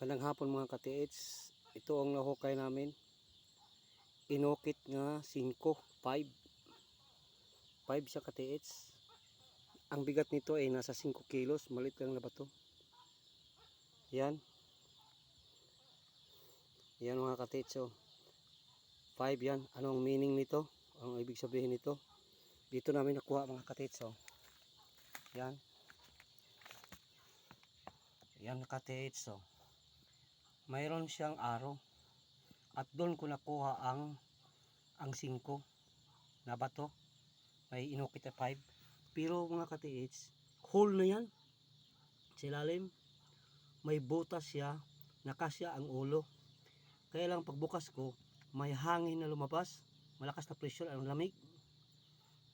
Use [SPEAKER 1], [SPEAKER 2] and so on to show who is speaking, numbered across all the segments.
[SPEAKER 1] Magandang hapon mga ka-TH. Ito ang nahukay namin. Inukit nga 5, 5 siya ka-TH. Ang bigat nito ay nasa 5 kilos. Malit lang na ba to? Yan. Yan mga ka-TH. Oh. 5 yan. Anong meaning nito? Ang ibig sabihin nito? Dito namin nakuha mga ka-TH. Oh. Yan. Yan ka-TH. Oh. Mayroon siyang araw. At doon ko nakuha ang 5 na bato. May inukit na 5. Pero mga ka-TH, hole na yan. Sa ilalim, may butas siya, nakasya ang ulo. Kaya lang pagbukas ko, may hangin na lumabas. Malakas na pressure, ang lamig.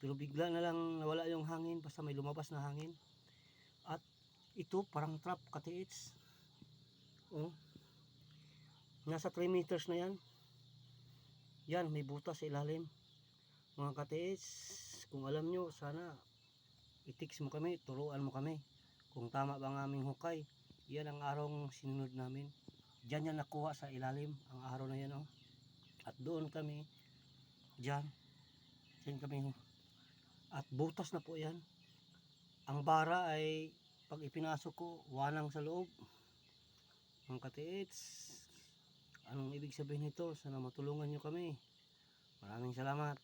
[SPEAKER 1] Pero bigla na lang nawala yung hangin, basta may lumabas na hangin. At ito parang trap ka-TH. Oh. Nasa 3 meters na yan. Yan, may butas sa ilalim. Mga ka-TH, kung alam nyo, sana i-text mo kami, turuan mo kami kung tama ba ang aming hukay. Yan ang arong sinunod namin. Diyan yan nakuha sa ilalim, ang araw na yan. Oh. At doon kami, diyan kami. At butas na po yan. Ang bara ay, pag ipinasok ko, wanang sa loob. Mga ka-TH, anong ibig sabihin nito? Sana matulungan nyo kami. Maraming salamat.